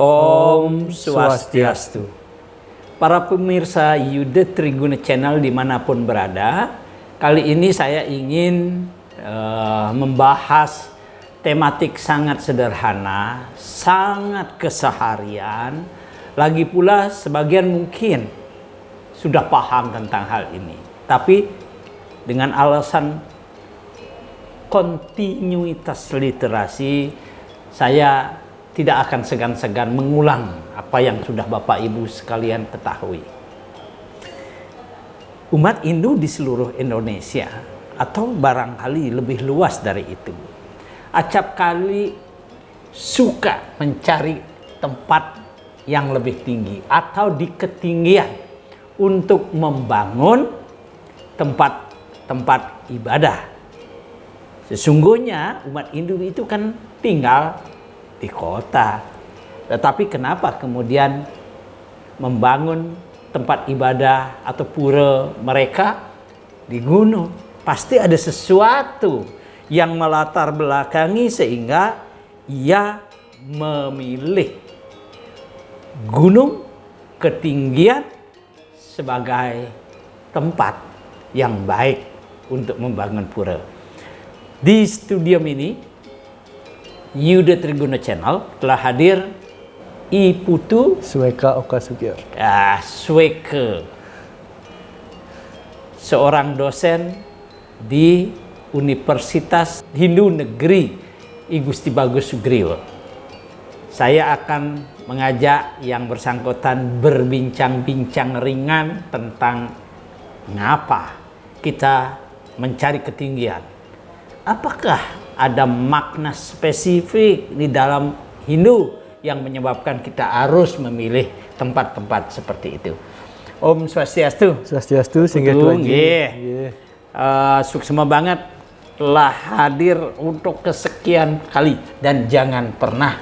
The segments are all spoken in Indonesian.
Om Swastiastu. Para pemirsa Yuda Triguna Channel dimanapun berada, kali ini saya ingin membahas tematik sangat sederhana, sangat keseharian. Lagi pula sebagian mungkin sudah paham tentang hal ini, tapi dengan alasan kontinuitas literasi, saya tidak akan segan-segan mengulang apa yang sudah Bapak Ibu sekalian ketahui. Umat Hindu di seluruh Indonesia, atau barangkali lebih luas dari itu, acap kali suka mencari tempat yang lebih tinggi atau di ketinggian untuk membangun tempat-tempat ibadah. Sesungguhnya umat Hindu itu kan tinggal di kota, tetapi kenapa kemudian membangun tempat ibadah atau pura mereka di gunung? Pasti ada sesuatu yang melatar belakangi sehingga ia memilih gunung ketinggian sebagai tempat yang baik untuk membangun pura. Di studio ini Yuda Triguna Channel telah hadir I Putu Sweka Okasugir. Sweka, seorang dosen di Universitas Hindu Negeri I Gusti Bagus Sugriwo. Saya akan mengajak yang bersangkutan berbincang-bincang ringan tentang mengapa kita mencari ketinggian. Apakah ada makna spesifik di dalam Hindu yang menyebabkan kita harus memilih tempat-tempat seperti itu? Om Swastiastu. Swastiastu, singgah Tuhan. Suksema banget telah hadir untuk kesekian kali dan jangan pernah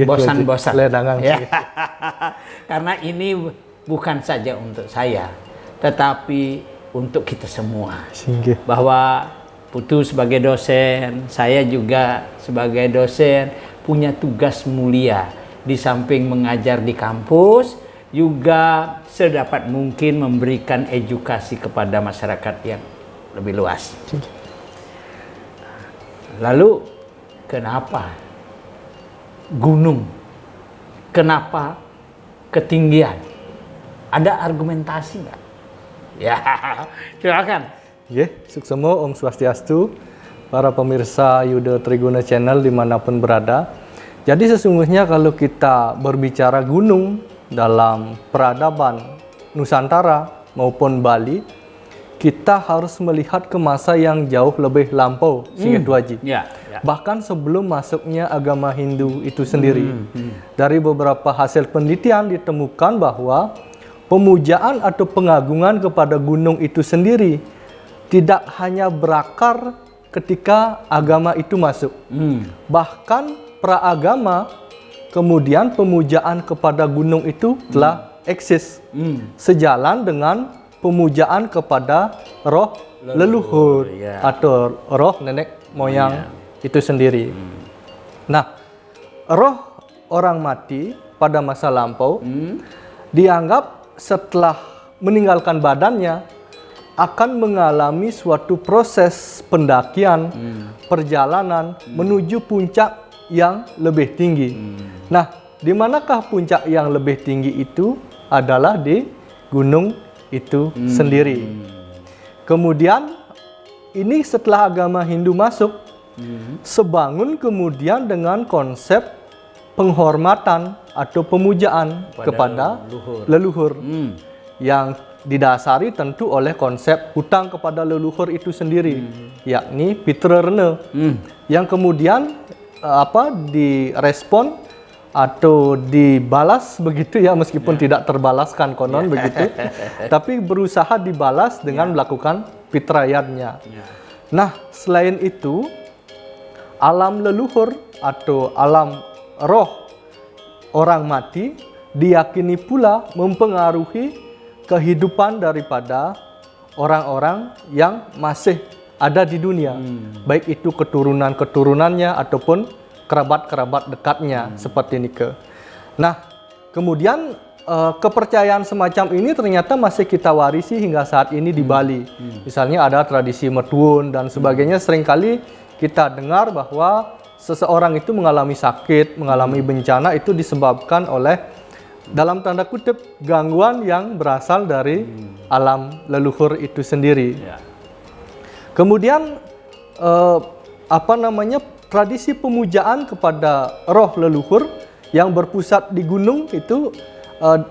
bosan-bosan. Ya. Karena ini bukan saja untuk saya, tetapi untuk kita semua. Singgah. Bahwa Putu sebagai dosen, saya juga sebagai dosen punya tugas mulia. Di samping mengajar di kampus, juga sedapat mungkin memberikan edukasi kepada masyarakat yang lebih luas. Lalu, kenapa gunung? Kenapa ketinggian? Ada argumentasi nggak? Ya, silakan. Suksema Om Swastiastu, para pemirsa Yuda Triguna Channel dimanapun berada. Jadi sesungguhnya kalau kita berbicara gunung dalam peradaban Nusantara maupun Bali, kita harus melihat ke masa yang jauh lebih lampau, Singgah Tuaji. Bahkan sebelum masuknya agama Hindu itu sendiri. Dari beberapa hasil penelitian ditemukan bahwa pemujaan atau pengagungan kepada gunung itu sendiri tidak hanya berakar ketika agama itu masuk. Bahkan praagama, kemudian pemujaan kepada gunung itu telah eksis. Sejalan dengan pemujaan kepada roh leluhur atau roh nenek moyang itu sendiri. Nah, roh orang mati pada masa lampau dianggap setelah meninggalkan badannya akan mengalami suatu proses pendakian, perjalanan menuju puncak yang lebih tinggi. Nah, di manakah puncak yang lebih tinggi itu? Adalah di gunung itu sendiri. Kemudian, ini setelah agama Hindu masuk, sebangun kemudian dengan konsep penghormatan atau pemujaan kepada leluhur. Yang didasari tentu oleh konsep hutang kepada leluhur itu sendiri, yakni Pitra Rena, yang kemudian direspon atau dibalas begitu ya, meskipun tidak terbalaskan konon begitu, tapi berusaha dibalas dengan melakukan pitrayatnya. Nah, selain itu, alam leluhur atau alam roh orang mati diyakini pula mempengaruhi kehidupan daripada orang-orang yang masih ada di dunia, baik itu keturunan-keturunannya ataupun kerabat-kerabat dekatnya seperti ini. Nah, kemudian kepercayaan semacam ini ternyata masih kita warisi hingga saat ini di Bali. Misalnya ada tradisi Metuun dan sebagainya. Seringkali kita dengar bahwa seseorang itu mengalami sakit, mengalami bencana itu disebabkan oleh dalam tanda kutip gangguan yang berasal dari alam leluhur itu sendiri. Kemudian tradisi pemujaan kepada roh leluhur yang berpusat di gunung itu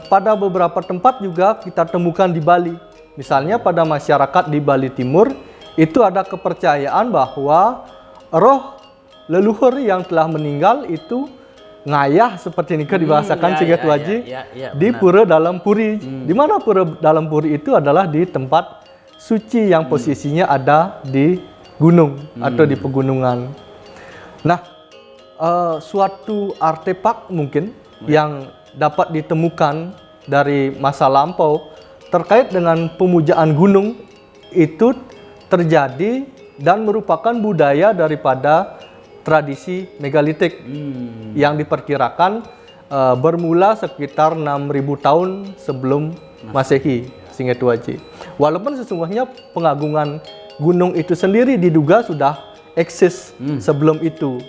pada beberapa tempat juga kita temukan di Bali. Misalnya pada masyarakat di Bali Timur itu ada kepercayaan bahwa roh leluhur yang telah meninggal itu ngayah seperti ini dibahasakan Singget Waji di pura dalam puri. Di mana pura dalam puri itu adalah di tempat suci yang posisinya ada di gunung atau di pegunungan. Nah, suatu artefak mungkin yang dapat ditemukan dari masa lampau terkait dengan pemujaan gunung itu terjadi dan merupakan budaya daripada tradisi megalitik yang diperkirakan bermula sekitar 6.000 tahun sebelum Masehi, Singget Waji. Walaupun sesungguhnya pengagungan gunung itu sendiri diduga sudah eksis sebelum itu.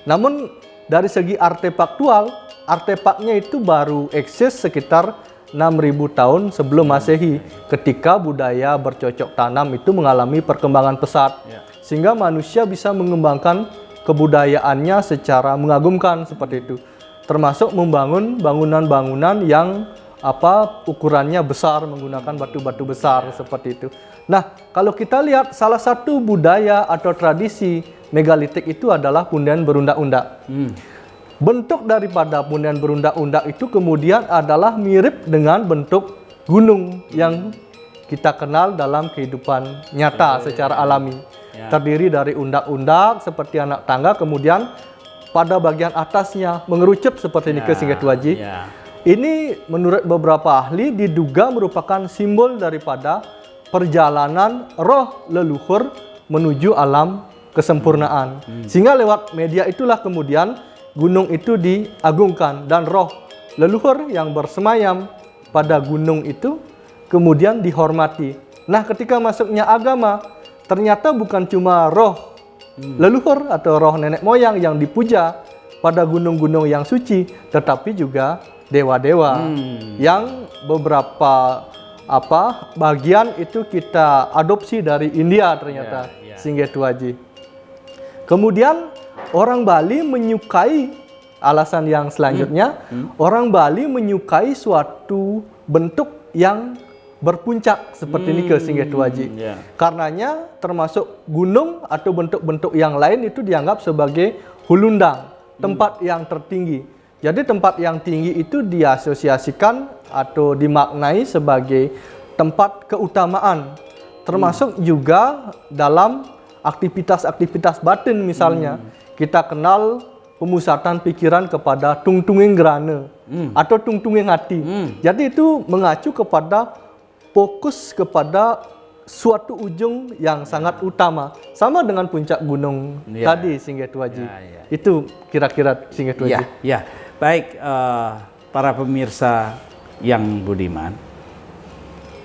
Namun dari segi artefaktual, artefaknya itu baru eksis sekitar 6.000 tahun sebelum Masehi ketika budaya bercocok tanam itu mengalami perkembangan pesat. Sehingga manusia bisa mengembangkan kebudayaannya secara mengagumkan seperti itu. Termasuk membangun bangunan-bangunan yang ukurannya besar, menggunakan batu-batu besar seperti itu. Nah, kalau kita lihat salah satu budaya atau tradisi megalitik itu adalah pundian berundak-undak. Bentuk daripada pundian berundak-undak itu kemudian adalah mirip dengan bentuk gunung yang kita kenal dalam kehidupan nyata secara alami. Terdiri dari undak-undak seperti anak tangga, kemudian pada bagian atasnya mengerucut seperti ini ke Singget Waji. Ini menurut beberapa ahli diduga merupakan simbol daripada perjalanan roh leluhur menuju alam kesempurnaan. Sehingga lewat media itulah kemudian gunung itu diagungkan dan roh leluhur yang bersemayam pada gunung itu kemudian dihormati. Nah, ketika masuknya agama, ternyata bukan cuma roh leluhur atau roh nenek moyang yang dipuja pada gunung-gunung yang suci, tetapi juga dewa-dewa yang beberapa bagian itu kita adopsi dari India ternyata, Singget Waji. Kemudian orang Bali menyukai, alasan yang selanjutnya, orang Bali menyukai suatu bentuk yang berpuncak seperti ini ke Singget Waji. Karenanya termasuk gunung atau bentuk-bentuk yang lain itu dianggap sebagai hulundang, tempat yang tertinggi. Jadi tempat yang tinggi itu diasosiasikan atau dimaknai sebagai tempat keutamaan. Termasuk juga dalam aktivitas-aktivitas batin misalnya. Kita kenal pemusatan pikiran kepada tungtunging gerana atau tungtunging hati. Jadi itu mengacu kepada fokus kepada suatu ujung yang sangat utama. Sama dengan puncak gunung tadi Singget Waji. Itu kira-kira Singget Waji. Baik, para pemirsa yang budiman,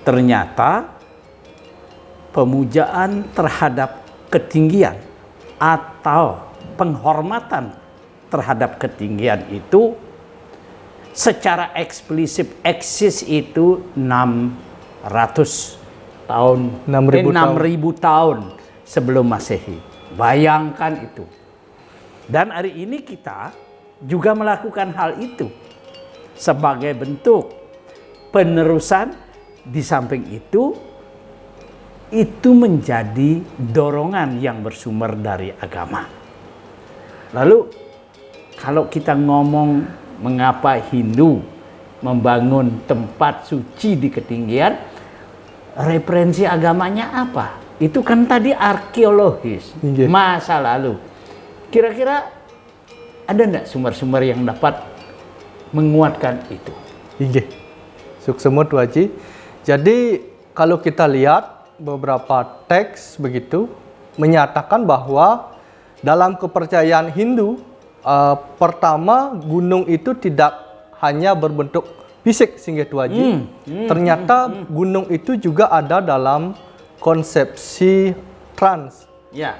ternyata pemujaan terhadap ketinggian atau penghormatan terhadap ketinggian itu secara eksplisit eksis itu 600 tahun, 6.000 tahun sebelum Masehi. Bayangkan itu. Dan hari ini kita juga melakukan hal itu sebagai bentuk penerusan. Di samping itu menjadi dorongan yang bersumber dari agama. Lalu kalau kita ngomong mengapa Hindu membangun tempat suci di ketinggian, referensi agamanya apa? Itu kan tadi arkeologis, masa lalu. Kira-kira ada enggak sumber-sumber yang dapat menguatkan itu? Suksemut Waji. Jadi kalau kita lihat beberapa teks begitu menyatakan bahwa dalam kepercayaan Hindu, pertama gunung itu tidak hanya berbentuk fisik Singgih Tuaji. Ternyata gunung itu juga ada dalam konsepsi trans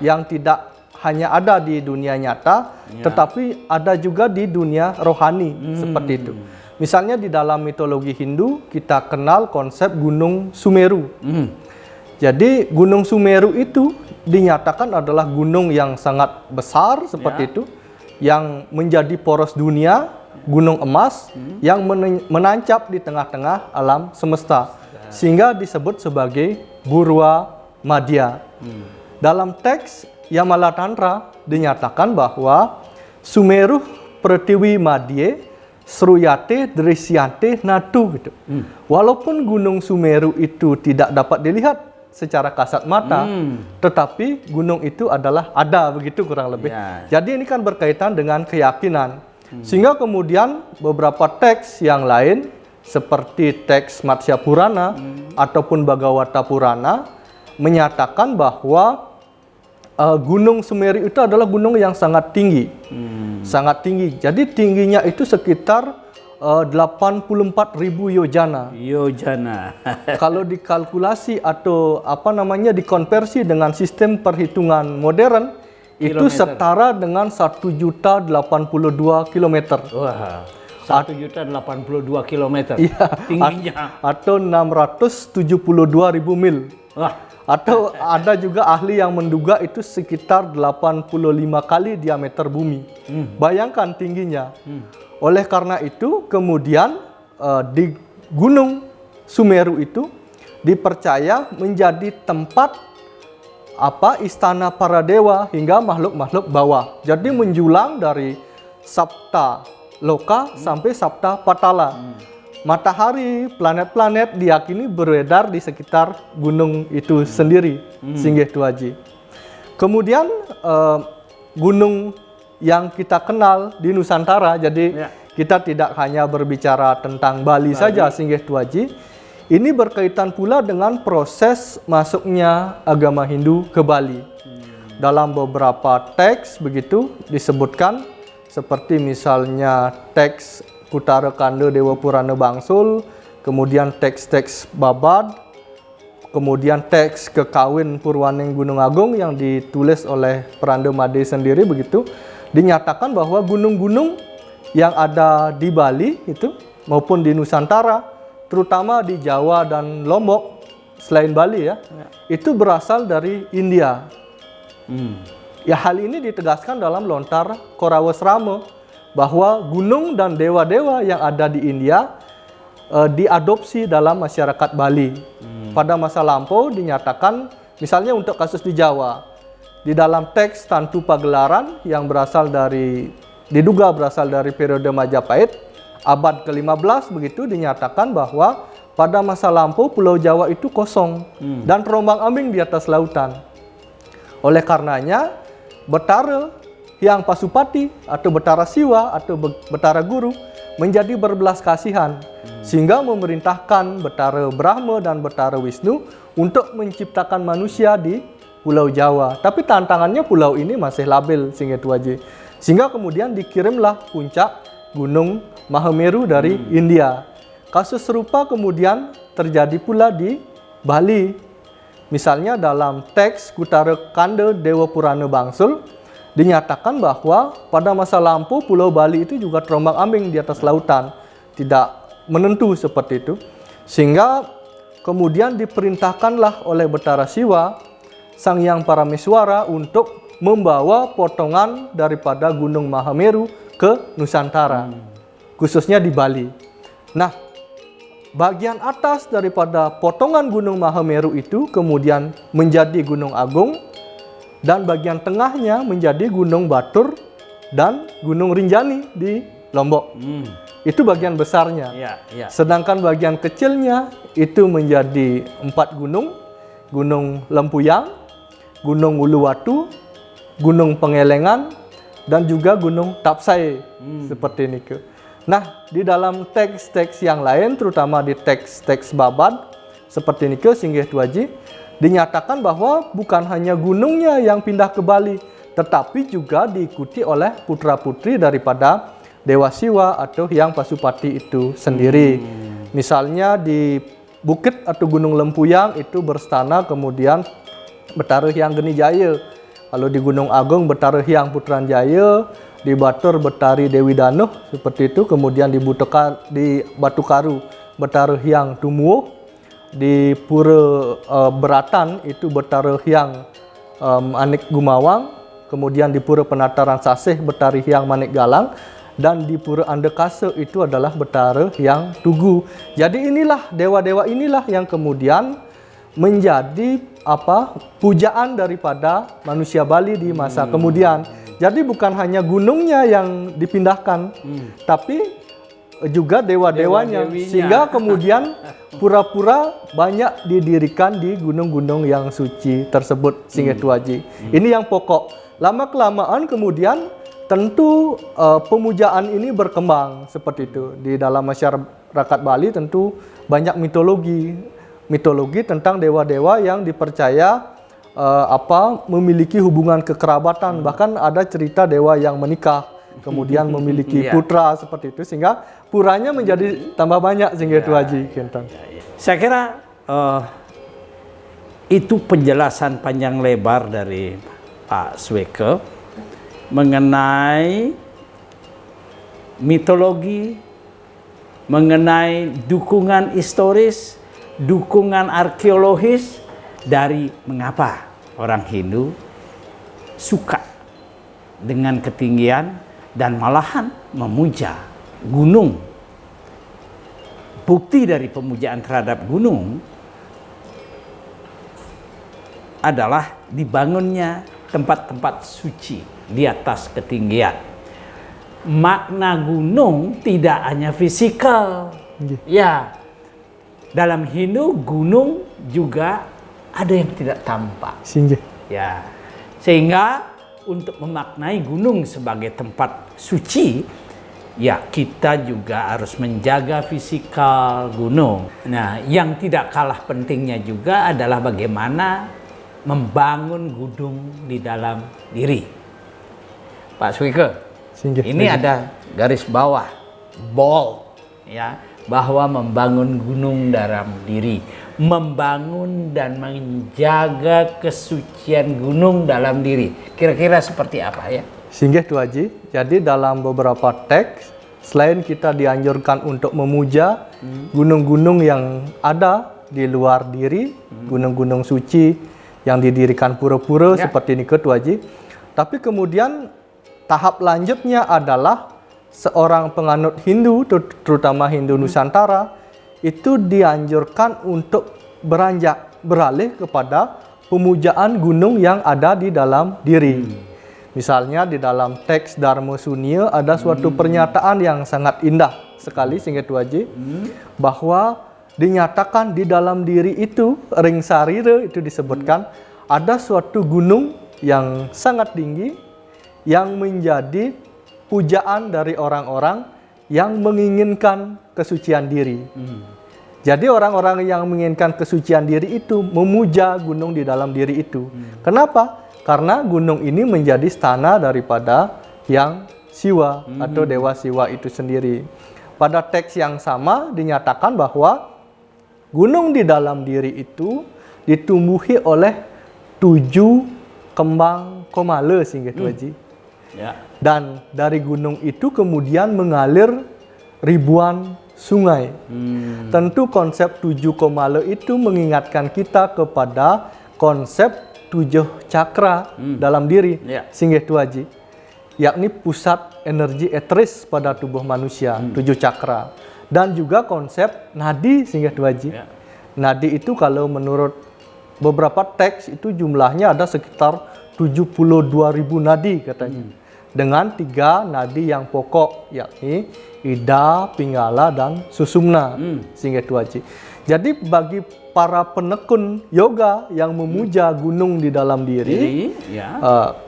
yang tidak hanya ada di dunia nyata, tetapi ada juga di dunia rohani seperti itu. Misalnya di dalam mitologi Hindu kita kenal konsep Gunung Sumeru. Jadi Gunung Sumeru itu dinyatakan adalah gunung yang sangat besar seperti itu, yang menjadi poros dunia, gunung emas yang menancap di tengah-tengah alam semesta, sehingga disebut sebagai Burwa Madya. Dalam teks Yamala Tantra dinyatakan bahwa Sumeru Pratiwi Madye Sruyate Drisyante Natu gitu. Walaupun Gunung Sumeru itu tidak dapat dilihat secara kasat mata, tetapi gunung itu adalah ada, begitu kurang lebih. Jadi ini kan berkaitan dengan keyakinan. Sehingga kemudian beberapa teks yang lain seperti teks Matsya Purana ataupun Bhagavata Purana menyatakan bahwa Gunung Sumeru itu adalah gunung yang sangat tinggi. Sangat tinggi. Jadi tingginya itu sekitar 84.000 yojana. Kalau dikalkulasi atau dikonversi dengan sistem perhitungan modern, itu setara dengan 1.082 kilometer. Wah, 1.082 kilometer. Iya, tingginya. Atau 672.000 mil. Wah. Atau ada juga ahli yang menduga itu sekitar 85 kali diameter bumi. Bayangkan tingginya. Oleh karena itu, kemudian di Gunung Sumeru itu dipercaya menjadi tempat istana para dewa hingga makhluk-makhluk bawah. Jadi menjulang dari Sapta Loka sampai Sapta Patala. Matahari, planet-planet diyakini beredar di sekitar gunung itu sendiri, Singgih Tuaji. Kemudian gunung yang kita kenal di Nusantara, jadi kita tidak hanya berbicara tentang Bali saja, Singgih Tuaji. Ini berkaitan pula dengan proses masuknya agama Hindu ke Bali. Dalam beberapa teks begitu disebutkan, seperti misalnya teks Kutara Kanda Dewa Purana Bangsul, kemudian teks-teks Babad, kemudian teks Kekawin Purwaning Gunung Agung yang ditulis oleh Peranda Made sendiri begitu, dinyatakan bahwa gunung-gunung yang ada di Bali itu maupun di Nusantara, terutama di Jawa dan Lombok selain Bali itu berasal dari India. Ya, hal ini ditegaskan dalam lontar Korawasrama bahwa gunung dan dewa-dewa yang ada di India diadopsi dalam masyarakat Bali. Pada masa lampau dinyatakan, misalnya untuk kasus di Jawa, di dalam teks Tantu Pagelaran yang diduga berasal dari periode Majapahit, abad ke-15 begitu, dinyatakan bahwa pada masa lampau Pulau Jawa itu kosong dan terombang-ambing di atas lautan. Oleh karenanya, Betara yang Pasupati atau Betara Siwa atau Betara Guru menjadi berbelas kasihan sehingga memerintahkan Betara Brahma dan Betara Wisnu untuk menciptakan manusia di Pulau Jawa. Tapi tantangannya pulau ini masih labil, Singgih Tuaji. Sehingga kemudian dikirimlah puncak Gunung Mahameru dari India. Kasus serupa kemudian terjadi pula di Bali. Misalnya dalam teks Kutara Kanda Dewa Purana Bangsul dinyatakan bahwa pada masa lampau Pulau Bali itu juga terombang-ambing di atas lautan, tidak menentu seperti itu. Sehingga kemudian diperintahkanlah oleh Betara Siwa, Sang Hyang Parameswara untuk membawa potongan daripada Gunung Mahameru ke Nusantara, khususnya di Bali. Nah, bagian atas daripada potongan Gunung Mahameru itu kemudian menjadi Gunung Agung, dan bagian tengahnya menjadi Gunung Batur dan Gunung Rinjani di Lombok. Itu bagian besarnya. Sedangkan bagian kecilnya itu menjadi 4 gunung. Gunung Lempuyang, Gunung Uluwatu, Gunung Pengelengan, dan juga Gunung Tapsai. Seperti ini. Nah, di dalam teks-teks yang lain, terutama di teks-teks Babad, seperti ini, Singgih Tuaji, dinyatakan bahwa bukan hanya gunungnya yang pindah ke Bali, tetapi juga diikuti oleh putra-putri daripada Dewa Siwa atau Hyang Pasupati itu sendiri. Misalnya di bukit atau Gunung Lempuyang itu berstana kemudian Betara Hyang Geni Jaya. Kalau di Gunung Agung Betara Hyang Putran Jaya, di Batur Betari Dewi Danuh seperti itu, kemudian di Batu Karu Betara Hyang Tumuo, di Pura Beratan itu Betara Hyang Manik Gumawang, kemudian di Pura Penataran Sasih Betari Hyang Manik Galang, dan di Pura Andekasa itu adalah Betara Hyang Tugu. Jadi inilah dewa-dewa inilah yang kemudian menjadi pujaan daripada manusia Bali di masa kemudian. Jadi bukan hanya gunungnya yang dipindahkan, tapi juga dewa-dewanya, sehingga kemudian pura-pura banyak didirikan di gunung-gunung yang suci tersebut, Singgih Tuaji. Ini yang pokok. Lama kelamaan kemudian tentu pemujaan ini berkembang seperti itu. Di dalam masyarakat Bali tentu banyak mitologi tentang dewa-dewa yang dipercaya memiliki hubungan kekerabatan. Bahkan ada cerita dewa yang menikah kemudian memiliki putra seperti itu, sehingga puranya menjadi tambah banyak, Singgih Tuaji. Saya kira itu penjelasan panjang lebar dari Pak Sweke mengenai mitologi, mengenai dukungan historis, dukungan arkeologis dari mengapa orang Hindu suka dengan ketinggian dan malahan memuja gunung. Bukti dari pemujaan terhadap gunung adalah dibangunnya tempat-tempat suci di atas ketinggian. Makna gunung tidak hanya fisikal. Ya, dalam Hindu gunung juga ada yang tidak tampak. Ya, sehingga untuk memaknai gunung sebagai tempat suci, ya kita juga harus menjaga fisikal gunung. Nah, yang tidak kalah pentingnya juga adalah bagaimana membangun gunung di dalam diri. Pak Sweke, ini ada garis bawah, bold, ya, bahwa membangun gunung dalam diri, membangun dan menjaga kesucian gunung dalam diri. Kira-kira seperti apa ya? Singgih Tuaji, jadi dalam beberapa teks, selain kita dianjurkan untuk memuja gunung-gunung yang ada di luar diri, gunung-gunung suci yang didirikan pura-pura seperti ini Tuaji, tapi kemudian tahap lanjutnya adalah seorang penganut Hindu, terutama Hindu Nusantara, itu dianjurkan untuk beralih kepada pemujaan gunung yang ada di dalam diri. Misalnya di dalam teks Dharma Sunya ada suatu pernyataan yang sangat indah sekali, Singgih Tuaji, bahwa dinyatakan di dalam diri itu, ring sarira itu disebutkan, ada suatu gunung yang sangat tinggi yang menjadi pujaan dari orang-orang yang menginginkan kesucian diri. Jadi orang-orang yang menginginkan kesucian diri itu memuja gunung di dalam diri itu. Kenapa? Karena gunung ini menjadi stana daripada Hyang Siwa atau Dewa Siwa itu sendiri. Pada teks yang sama dinyatakan bahwa gunung di dalam diri itu ditumbuhi oleh 7 kembang komala, Singgih Tuaji. Dan dari gunung itu kemudian mengalir ribuan sungai. Tentu konsep 7 komala itu mengingatkan kita kepada konsep 7 cakra dalam diri, Singgih Tuaji, yakni pusat energi eteris pada tubuh manusia, 7 cakra. Dan juga konsep nadi, Singgih Tuaji. Nadi itu kalau menurut beberapa teks itu jumlahnya ada sekitar 72.000 nadi katanya. Dengan 3 nadi yang pokok, yakni Ida, Pinggala, dan Susumna, Singgih Tuaji. Jadi bagi para penekun yoga yang memuja gunung di dalam diri,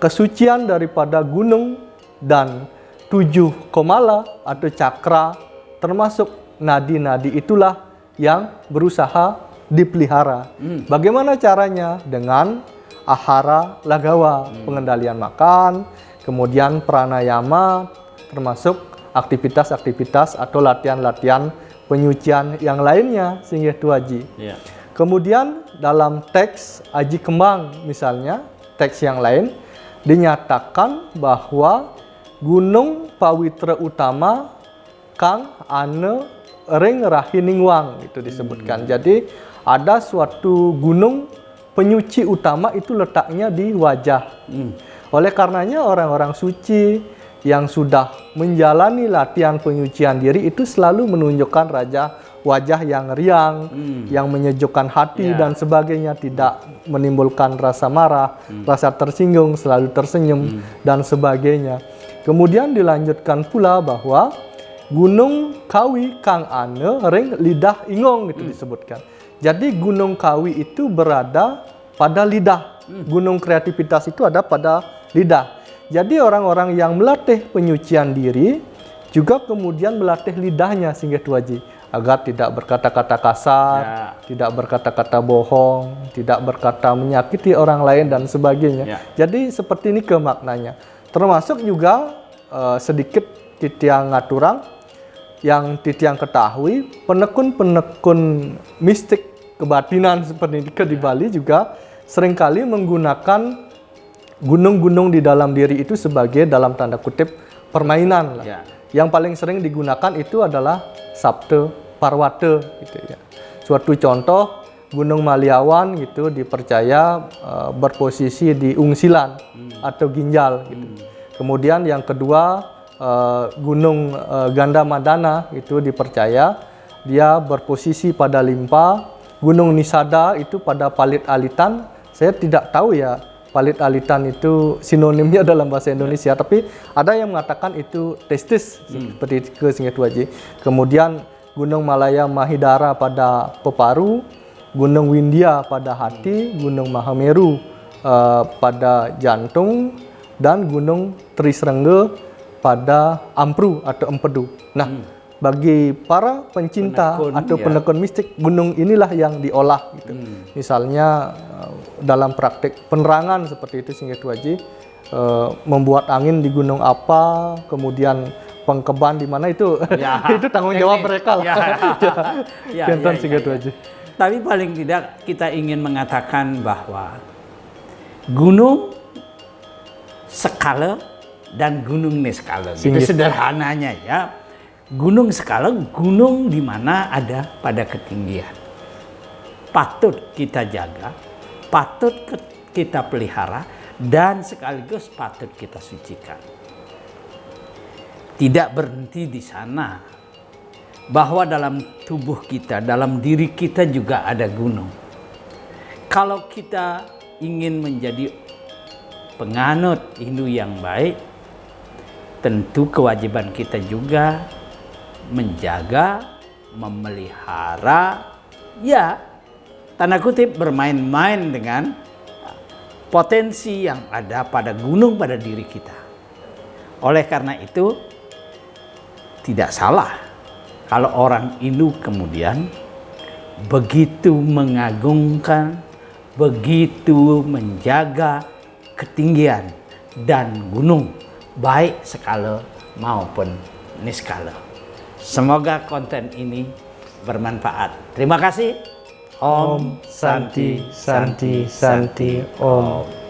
kesucian daripada gunung dan 7 komala atau cakra termasuk nadi-nadi itulah yang berusaha dipelihara. Bagaimana caranya? Dengan ahara lagawa, pengendalian makan, kemudian pranayama, termasuk aktivitas-aktivitas atau latihan-latihan penyucian yang lainnya sehingga itu Haji. Ya. Kemudian dalam teks Aji Kembang misalnya, teks yang lain dinyatakan bahwa Gunung Pawitra Utama Kang Ane Ring Rahiningwang itu disebutkan. Jadi ada suatu gunung penyuci utama itu letaknya di wajah. Oleh karenanya orang-orang suci yang sudah menjalani latihan penyucian diri itu selalu menunjukkan wajah yang riang, yang menyejukkan hati dan sebagainya, tidak menimbulkan rasa marah, rasa tersinggung, selalu tersenyum dan sebagainya. Kemudian dilanjutkan pula bahwa Gunung Kawi Kang Ane Ring Lidah Ingong itu disebutkan. Jadi Gunung Kawi itu berada pada lidah. Gunung kreativitas itu ada pada lidah. Jadi orang-orang yang melatih penyucian diri juga kemudian melatih lidahnya sehingga itu Haji, agar tidak berkata-kata kasar, tidak berkata-kata bohong, tidak berkata menyakiti orang lain dan sebagainya. Jadi seperti ini maknanya. Termasuk juga sedikit titiang ngaturang yang titiang ketahui, penekun-penekun mistik kebatinan seperti di Bali juga seringkali menggunakan gunung-gunung di dalam diri itu sebagai dalam tanda kutip permainan lah. Yang paling sering digunakan itu adalah Sabte Parwate gitu ya. Suatu contoh Gunung Maliawan gitu dipercaya berposisi di Ungsilan atau Ginjal gitu. Kemudian yang kedua Gunung Gandamadana itu dipercaya dia berposisi pada Limpa. Gunung Nisada itu pada Palit Alitan. Saya tidak tahu ya Palit Alitan itu sinonimnya dalam bahasa Indonesia, tapi ada yang mengatakan itu testis seperti itu sehingga Haji. Kemudian Gunung Malaya Mahidara pada Peparu, Gunung Windia pada hati, Gunung Mahameru pada jantung, dan Gunung Trisrengge pada Ampru atau Empedu. Nah, bagi para pencinta atau penekun mistik, gunung inilah yang diolah gitu. Misalnya dalam praktik penerangan seperti itu sehingga itu Haji, membuat angin di gunung apa, kemudian pengkeban di mana itu itu tanggung jawab mereka lah. Sehingga itu Haji. Tapi paling tidak kita ingin mengatakan bahwa gunung skala dan gunung neskala, itu sederhananya ya. Gunung skala, gunung di mana ada pada ketinggian. Patut kita jaga, patut kita pelihara, dan sekaligus patut kita sucikan. Tidak berhenti di sana, bahwa dalam tubuh kita, dalam diri kita juga ada gunung. Kalau kita ingin menjadi penganut Hindu yang baik, tentu kewajiban kita juga menjaga, memelihara, ya tanda kutip bermain-main dengan potensi yang ada pada gunung pada diri kita. Oleh karena itu, tidak salah kalau orang Hindu kemudian begitu mengagungkan, begitu menjaga ketinggian dan gunung, baik skala maupun niskala. Semoga konten ini bermanfaat. Terima kasih. Om Santi Santi Santi Om.